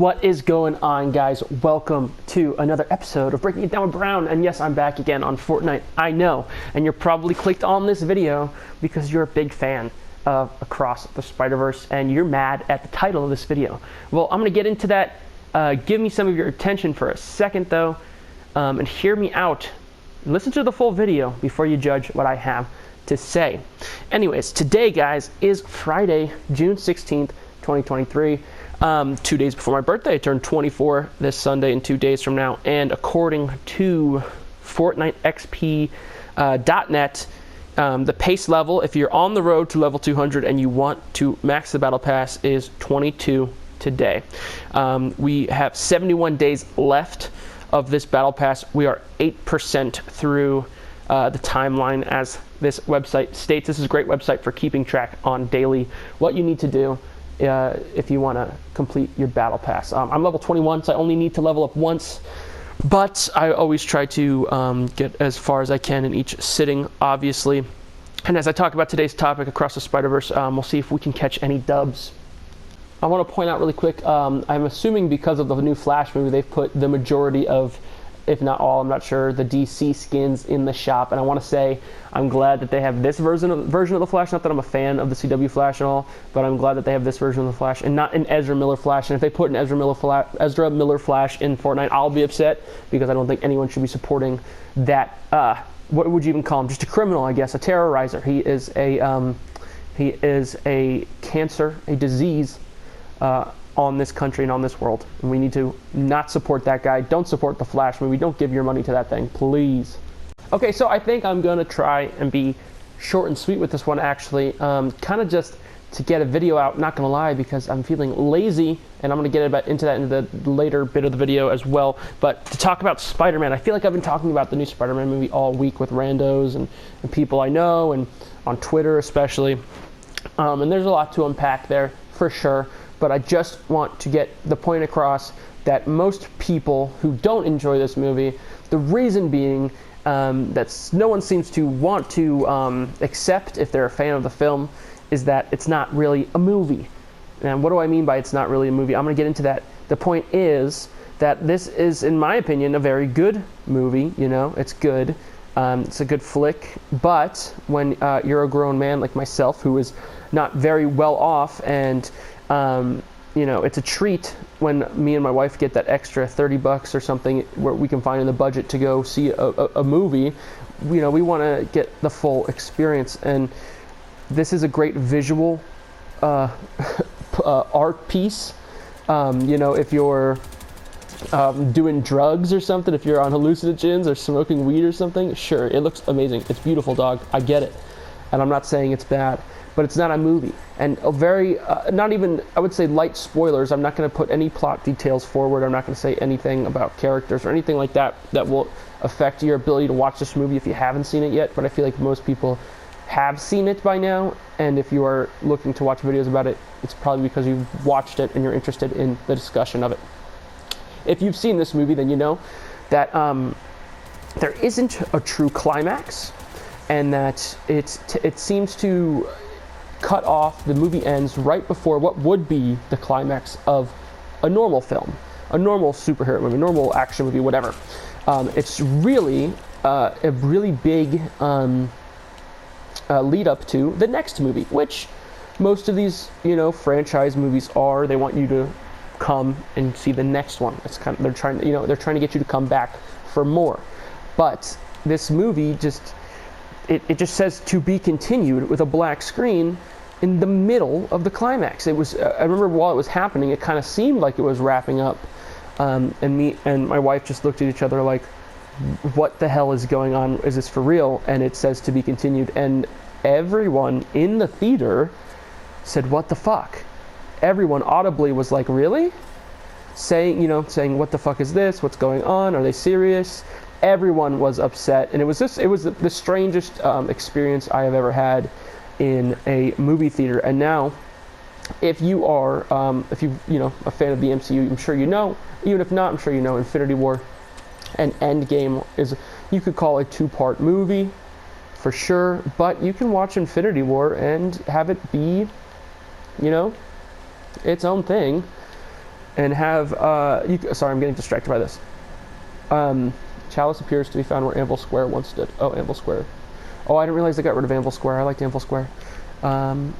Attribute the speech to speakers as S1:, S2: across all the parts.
S1: What is going on, guys? Welcome to another episode of Breaking It Down with Brown. And yes, I'm back again on Fortnite. I know, and you're probably clicked on this video because you're a big fan of Across the Spiderverse and you're mad at the title of this video. Well, I'm going to get into that. Give me some of your attention for a second, though, and hear me out. Listen to the full video before you judge what I have to say. Anyways, today, guys, is Friday, June 16th, 2023. 2 days before my birthday. I turned 24 this Sunday and 2 days from now. And according to FortniteXP.net, the pace level, if you're on the road to level 200 and you want to max the battle pass, is 22 today. We have 71 days left of this battle pass. We are 8% through the timeline, as this website states. This is a great website for keeping track on daily what you need to do if you want to complete your battle pass. I'm level 21, so I only need to level up once, but I always try to get as far as I can in each sitting, obviously. And as I talk about today's topic, Across the Spiderverse, we'll see if we can catch any dubs. I want to point out really quick, I'm assuming because of the new Flash movie, they've put the majority of, if not all, I'm not sure, the DC skins in the shop. And I want to say I'm glad that they have this version of the Flash. Not that I'm a fan of the CW Flash and all, but I'm glad that they have this version of the Flash and not an Ezra Miller Flash. And if they put an Ezra Miller Flash in Fortnite, I'll be upset, because I don't think anyone should be supporting that. What would you even call him? Just a criminal, I guess, a terrorizer. He is a cancer, a disease on this country and on this world, and we need to not support that guy. Don't support the Flash movie. Don't give your money to that thing, please. Okay, so I think I'm gonna try and be short and sweet with this one, actually, kind of just to get a video out, not gonna lie, because I'm feeling lazy, and I'm gonna get into that in the later bit of the video as well. But to talk about Spider-Man, I feel like I've been talking about the new Spider-Man movie all week with randos and people I know, and on Twitter especially, and there's a lot to unpack there for sure. But I just want to get the point across that most people who don't enjoy this movie, the reason being that no one seems to want to accept, if they're a fan of the film, is that it's not really a movie. And what do I mean by it's not really a movie? I'm going to get into that. The point is that this is, in my opinion, a very good movie. You know, it's good. It's a good flick. But when you're a grown man like myself, who is not very well off, and you know, it's a treat when me and my wife get that extra $30 or something where we can find in the budget to go see a movie. You know, we want to get the full experience, and this is a great visual art piece. You know, if you're doing drugs or something, if you're on hallucinogens or smoking weed or something, sure, it looks amazing. It's beautiful, dog. I get it, and I'm not saying it's bad. But it's not a movie, and a very, not even, I would say, light spoilers. I'm not going to put any plot details forward. I'm not going to say anything about characters or anything like that that will affect your ability to watch this movie if you haven't seen it yet. But I feel like most people have seen it by now, and if you are looking to watch videos about it, it's probably because you've watched it and you're interested in the discussion of it. If you've seen this movie, then you know that there isn't a true climax, and that it seems to cut off. The movie ends right before what would be the climax of a normal film, a normal superhero movie, normal action movie, whatever. It's really a really big lead up to the next movie, which most of these, you know, franchise movies are. They want you to come and see the next one. It's kind of, they're trying to get you to come back for more. But this movie just, it just says to be continued with a black screen in the middle of the climax. It was, I remember while it was happening, it kind of seemed like it was wrapping up, and me and my wife just looked at each other like, what the hell is going on? Is this for real? And it says to be continued, and everyone in the theater said, what the fuck? Everyone audibly was like, really? Saying, what the fuck is this? What's going on? Are they serious? Everyone was upset, and it was the strangest experience I have ever had in a movie theater. And now, if you are, a fan of the MCU, I'm sure you know. Even if not, I'm sure you know Infinity War and Endgame is, you could call a two-part movie for sure, but you can watch Infinity War and have it be, its own thing. and have sorry, I'm getting distracted by this. Chalice appears to be found where Anvil Square once stood. Oh, Anvil Square. Oh, I didn't realize they got rid of Anvil Square. I liked Anvil Square. Okay,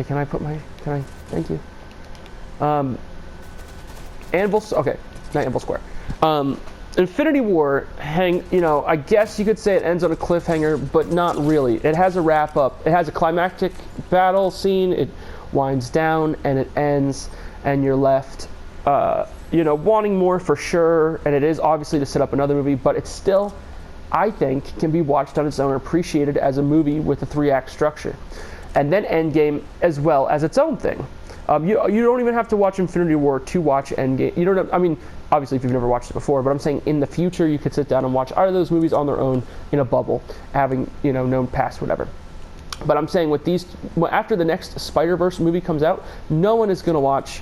S1: can I thank you. Okay, not Anvil Square. Infinity War I guess you could say it ends on a cliffhanger, but not really. It has a wrap up. It has a climactic battle scene. It winds down and it ends, and you're left, wanting more for sure. And it is obviously to set up another movie, but it's still, I think, can be watched on its own, appreciated as a movie with a 3-act structure. And then Endgame as well as its own thing. You don't even have to watch Infinity War to watch Endgame. You don't have, I mean, obviously if you've never watched it before, but I'm saying in the future you could sit down and watch either of those movies on their own in a bubble, having, known past whatever. But I'm saying with these, after the next Spider-Verse movie comes out, no one is going to watch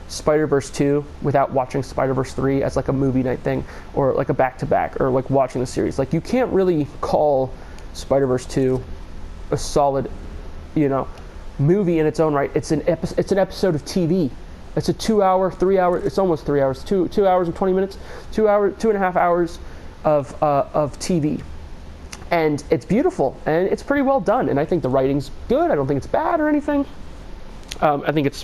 S1: Spider-Verse 2 without watching Spider-Verse 3 as like a movie night thing, or like a back-to-back, or like watching the series. Like, you can't really call Spider-Verse 2 a solid, movie in its own right. It's an episode of TV. It's a 2 hour, 3 hour, it's almost 3 hours, 2 hours and 20 minutes, 2.5 hours of TV. And it's beautiful, and it's pretty well done, and I think the writing's good. I don't think it's bad or anything. I think it's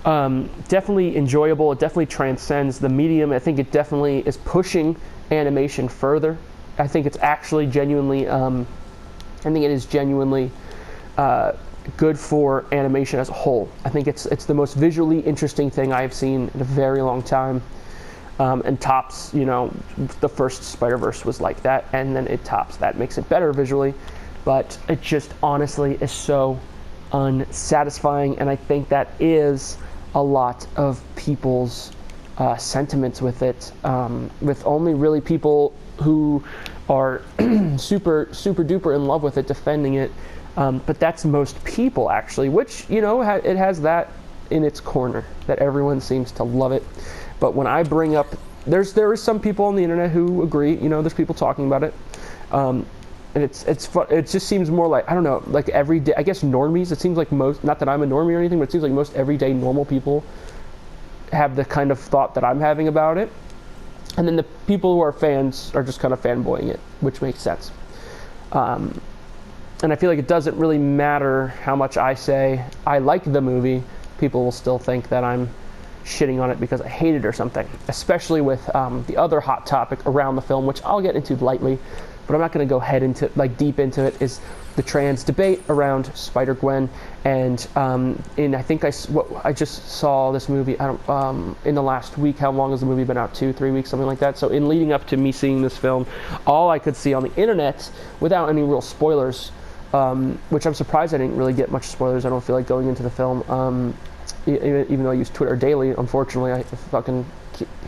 S1: definitely enjoyable. It definitely transcends the medium. I think it definitely is pushing animation further. I think it's actually genuinely, good for animation as a whole. I think it's the most visually interesting thing I've seen in a very long time, and tops, the first Spider-Verse was like that, and then it tops that, makes it better visually, but it just honestly is so unsatisfying, and I think that is a lot of people's sentiments with it, with only really people who are super duper in love with it defending it. But that's most people, actually, which, it has that in its corner, that everyone seems to love it. But when I bring up, there is some people on the internet who agree, there's people talking about it. And it's fun. It just seems more like, I don't know, like everyday, I guess normies, it seems like most, not that I'm a normie or anything, but it seems like most everyday normal people have the kind of thought that I'm having about it. And then the people who are fans are just kind of fanboying it, which makes sense. And I feel like it doesn't really matter how much I say I like the movie, people will still think that I'm shitting on it because I hate it or something, especially with the other hot topic around the film, which I'll get into lightly, but I'm not going to go deep into it, is the trans debate around Spider-Gwen. And I just saw this movie, in the last week. How long has the movie been out? 2-3 weeks, something like that. So in leading up to me seeing this film, all I could see on the internet, without any real spoilers, which I'm surprised I didn't really get much spoilers. I don't feel like going into the film, even though I use Twitter daily. Unfortunately, I fucking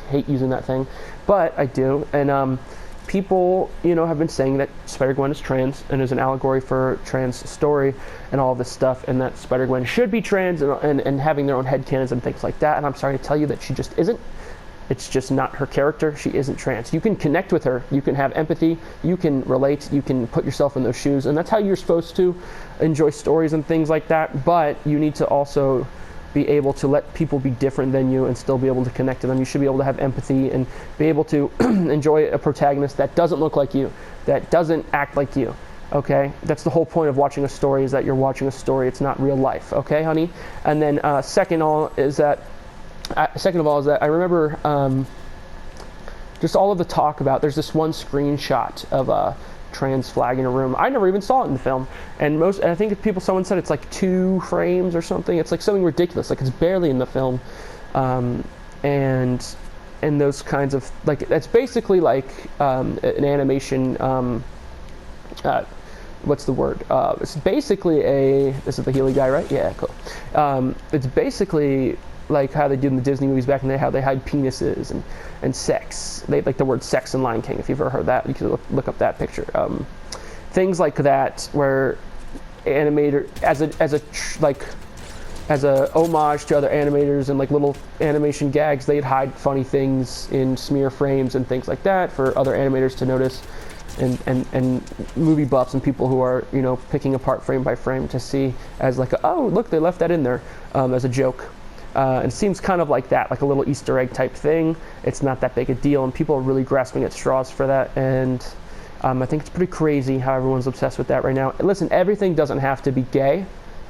S1: hate using that thing, but I do. And people, have been saying that Spider-Gwen is trans and is an allegory for trans story and all of this stuff, and that Spider-Gwen should be trans and having their own headcanons and things like that. And I'm sorry to tell you that she just isn't. It's just not her character. She isn't trans. You can connect with her. You can have empathy. You can relate. You can put yourself in those shoes. And that's how you're supposed to enjoy stories and things like that. But you need to also be able to let people be different than you and still be able to connect to them. You should be able to have empathy and be able to enjoy a protagonist that doesn't look like you, that doesn't act like you. Okay? That's the whole point of watching a story, is that you're watching a story. It's not real life. Okay, honey? And then second of all is that I remember just all of the talk about, there's this one screenshot of a trans flag in a room. I never even saw it in the film, and I think someone said it's like 2 frames or something. It's like something ridiculous, like it's barely in the film, and those kinds of, like, that's basically like an animation. What's the word? It's basically this is the Healy guy, right? Yeah, cool. It's basically like how they do in the Disney movies back in the day, how they hide penises and sex. They like the word sex in Lion King. If you've ever heard that, you can look up that picture. Things like that, where animator as a homage to other animators and like little animation gags, they'd hide funny things in smear frames and things like that for other animators to notice. and movie buffs and people who are, you know, picking apart frame by frame to see as like, oh, look, they left that in there as a joke. It seems kind of like that, like a little Easter egg type thing. It's not that big a deal, and people are really grasping at straws for that, and I think it's pretty crazy how everyone's obsessed with that right now. And listen, everything doesn't have to be gay,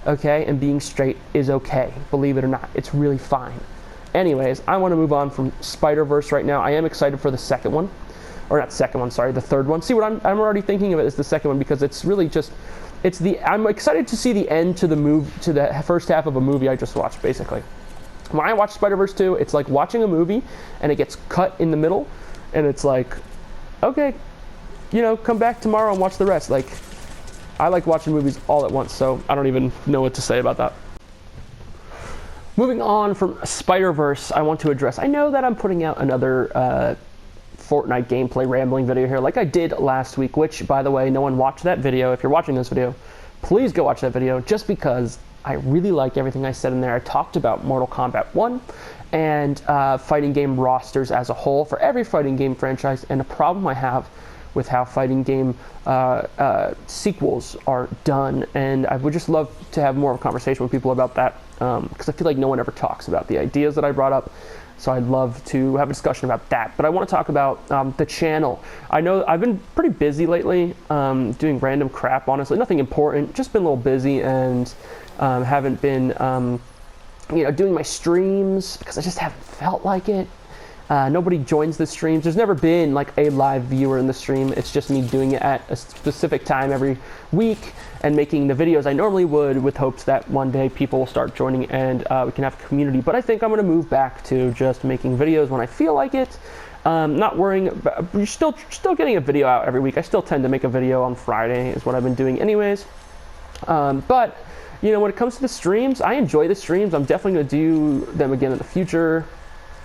S1: okay? And being straight is okay, believe it or not. It's really fine. Anyways, I want to move on from Spider-Verse right now. I am excited for the second one. Or not second one, sorry, the third one. See what I'm already thinking of it as the second one, because it's really just, I'm excited to see the end to the first half of a movie I just watched, basically. When I watch Spider-Verse 2, it's like watching a movie and it gets cut in the middle, and it's like, okay, you know, come back tomorrow and watch the rest. Like, I like watching movies all at once, so I don't even know what to say about that. Moving on from Spider-Verse, I want to address, I know that I'm putting out another Fortnite gameplay rambling video here like I did last week, which, by the way, no one watched that video. If you're watching this video, please go watch that video, just because I really like everything I said in there. I talked about Mortal Kombat 1 and fighting game rosters as a whole for every fighting game franchise, and a problem I have with how fighting game sequels are done, and I would just love to have more of a conversation with people about that, because I feel like no one ever talks about the ideas that I brought up. So I'd love to have a discussion about that. But I want to talk about the channel. I know I've been pretty busy lately, doing random crap, honestly. Nothing important, just been a little busy, and haven't been, you know, doing my streams because I just haven't felt like it. Nobody joins the streams. There's never been like a live viewer in the stream. It's just me doing it at a specific time every week and making the videos I normally would, with hopes that one day people will start joining and we can have a community. But I think I'm going to move back to just making videos when I feel like it. Not worrying about, you're still getting a video out every week. I still tend to make a video on Friday is what I've been doing anyways. But you know, when it comes to the streams, I enjoy the streams. I'm definitely going to do them again in the future.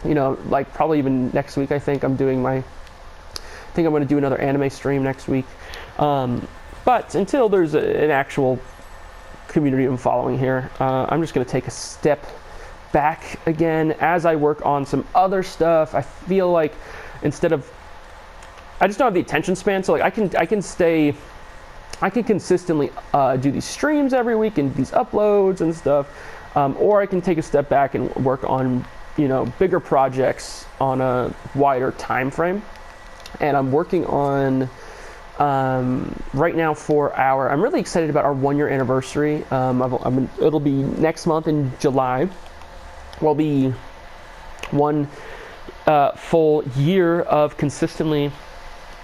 S1: You know, like probably even next week. I think I'm going to do another anime stream next week. But until there's an actual community I'm following here, I'm just going to take a step back again as I work on some other stuff. I feel like I just don't have the attention span, so like I can consistently do these streams every week and these uploads and stuff, or I can take a step back and work on, you know, bigger projects on a wider time frame. And I'm working on right now I'm really excited about our 1-year anniversary. It'll be next month in July. Will be 1 full year of consistently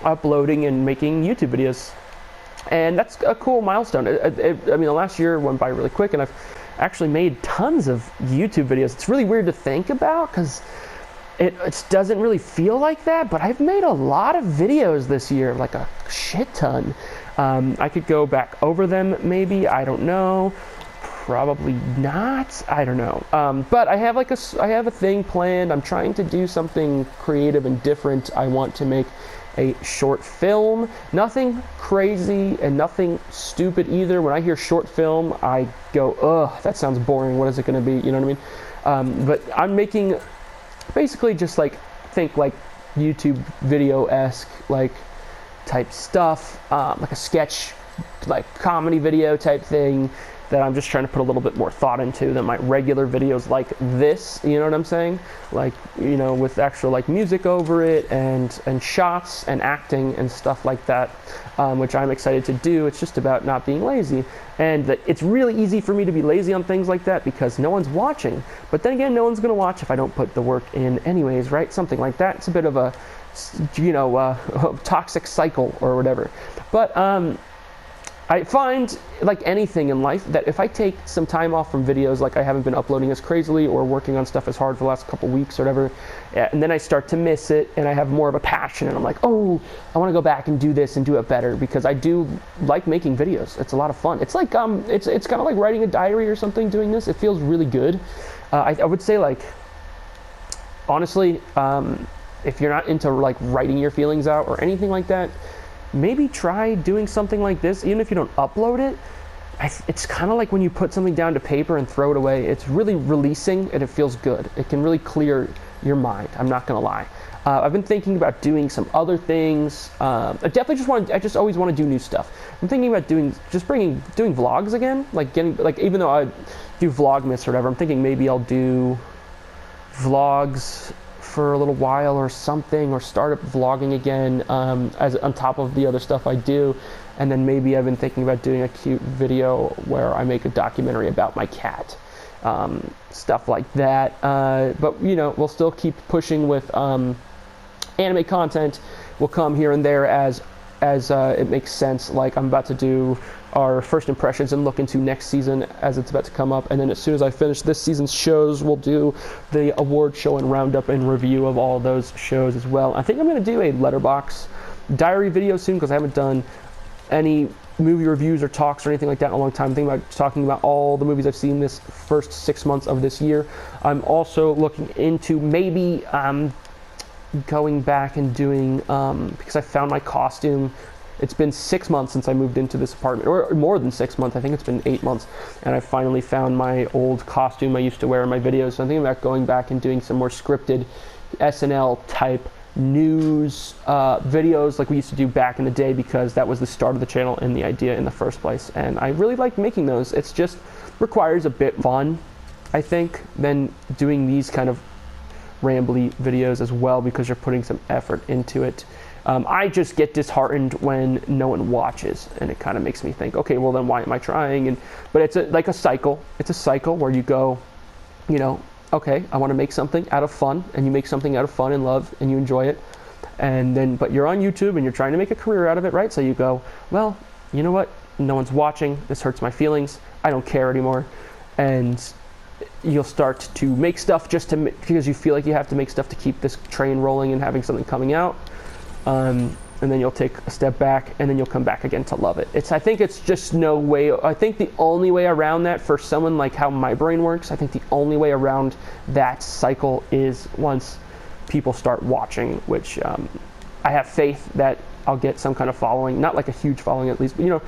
S1: uploading and making YouTube videos, and that's a cool milestone. I mean, the last year went by really quick, and I've actually made tons of YouTube videos. It's really weird to think about because it doesn't really feel like that, but I've made a lot of videos this year, like a shit ton. I could go back over them, maybe, I don't know. Probably not. I don't know. But I have I have a thing planned. I'm trying to do something creative and different. I want to make a short film. Nothing crazy and nothing stupid either. When I hear short film, I go, ugh, that sounds boring. What is it going to be? You know what I mean? But I'm making basically just like, think like YouTube video-esque like type stuff, like a sketch, like comedy video type thing that I'm just trying to put a little bit more thought into than my regular videos like this, you know what I'm saying? Like, you know, with actual like music over it and shots and acting and stuff like that, which I'm excited to do. It's just about not being lazy, and that it's really easy for me to be lazy on things like that because no one's watching. But then again, no one's gonna watch if I don't put the work in anyways, right? Something like that. It's a bit of a, you know, toxic cycle or whatever. But I find, like anything in life, that if I take some time off from videos, like I haven't been uploading as crazily or working on stuff as hard for the last couple weeks or whatever, and then I start to miss it and I have more of a passion and I'm like, oh, I want to go back and do this and do it better, because I do like making videos. It's a lot of fun. It's like, it's kind of like writing a diary or something, doing this. It feels really good. I would say, like, honestly, if you're not into like writing your feelings out or anything like that, maybe try doing something like this. Even if you don't upload it, it's kind of like when you put something down to paper and throw it away. It's really releasing and it feels good. It can really clear your mind, I'm not gonna lie. I've been thinking about doing some other things. I just always want to do new stuff. I'm thinking about doing vlogs again, even though I do Vlogmas or whatever, I'm thinking maybe I'll do vlogs for a little while or something, or start up vlogging again as on top of the other stuff I do. And then maybe I've been thinking about doing a cute video where I make a documentary about my cat, stuff like that. But you know, we'll still keep pushing with anime content. Will come here and there as it makes sense. Like I'm about to do our first impressions and look into next season as it's about to come up, and then as soon as I finish this season's shows, we'll do the award show and roundup and review of all those shows as well. I think I'm going to do a letterbox diary video soon, because I haven't done any movie reviews or talks or anything like that in a long time. I'm thinking about talking about all the movies I've seen this first 6 months of this year. I'm also looking into maybe going back and doing, because I found my costume. It's been 6 months since I moved into this apartment, or more than 6 months. I think it's been 8 months, and I finally found my old costume I used to wear in my videos. So I'm thinking about going back and doing some more scripted SNL type news videos like we used to do back in the day, because that was the start of the channel and the idea in the first place. And I really like making those. It's just requires a bit fun, I think, than doing these kind of rambly videos as well, because you're putting some effort into it. I just get disheartened when no one watches, and it kind of makes me think, okay, well then why am I trying? But it's like a cycle. It's a cycle where you go, you know, okay, I want to make something out of fun, and you make something out of fun and love, and you enjoy it, and then, but you're on YouTube and you're trying to make a career out of it, right? So you go, well, you know what? No one's watching. This hurts my feelings. I don't care anymore, and you'll start to make stuff just to because you feel like you have to make stuff to keep this train rolling and having something coming out. And then you'll take a step back, and then you'll come back again to love it. I think it's just no way. I think the only way around that, for someone like how my brain works, I think the only way around that cycle is once people start watching, which I have faith that I'll get some kind of following, not like a huge following at least, but you know,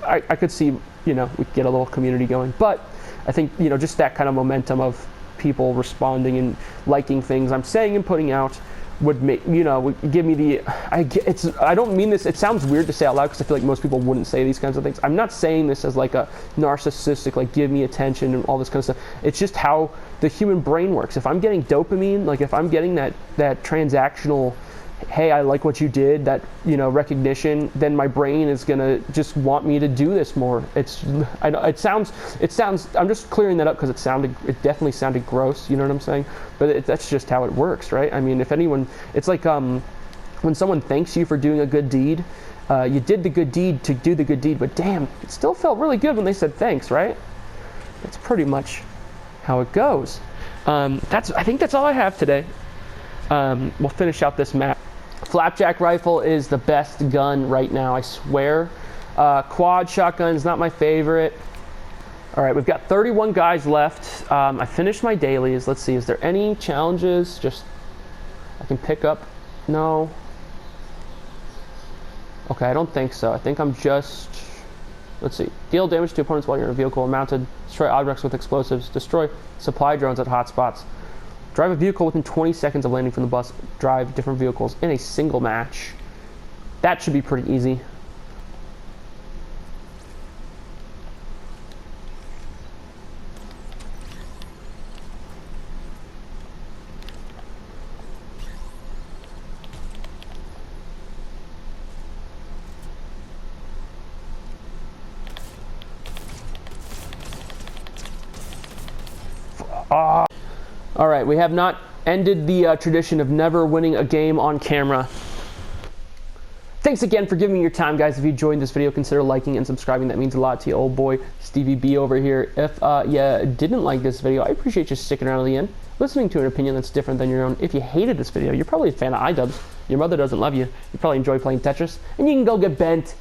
S1: I could see, you know, we could get a little community going. But I think, you know, just that kind of momentum of people responding and liking things I'm saying and putting out would make, you know, would give me the, I don't mean this, it sounds weird to say out loud, because I feel like most people wouldn't say these kinds of things. I'm not saying this as like a narcissistic, like give me attention and all this kind of stuff. It's just how the human brain works. If I'm getting dopamine, like if I'm getting that transactional, hey, I like what you did, that, you know, recognition, then my brain is gonna just want me to do this more. It sounds, I'm just clearing that up because it definitely sounded gross, you know what I'm saying? But that's just how it works, right? I mean, if anyone, it's like when someone thanks you for doing a good deed, you did the good deed to do the good deed, but damn, it still felt really good when they said thanks, right? That's pretty much how it goes. I think that's all I have today. We'll finish out this map. Flapjack rifle is the best gun right now, I swear. Quad shotgun is not my favorite. All right, we've got 31 guys left. I finished my dailies. Let's see, is there any challenges? Just, I can pick up, no. Okay, I don't think so. I think I'm just, let's see. Deal damage to opponents while you're in a vehicle or mounted. Destroy objects with explosives. Destroy supply drones at hotspots. Drive a vehicle within 20 seconds of landing from the bus. Drive different vehicles in a single match. That should be pretty easy. All right, we have not ended the tradition of never winning a game on camera. Thanks again for giving me your time, guys. If you enjoyed this video, consider liking and subscribing. That means a lot to you, old boy Stevie B over here. If you didn't like this video, I appreciate you sticking around to the end, listening to an opinion that's different than your own. If you hated this video, you're probably a fan of iDubbbz. Your mother doesn't love you. You probably enjoy playing Tetris, and you can go get bent.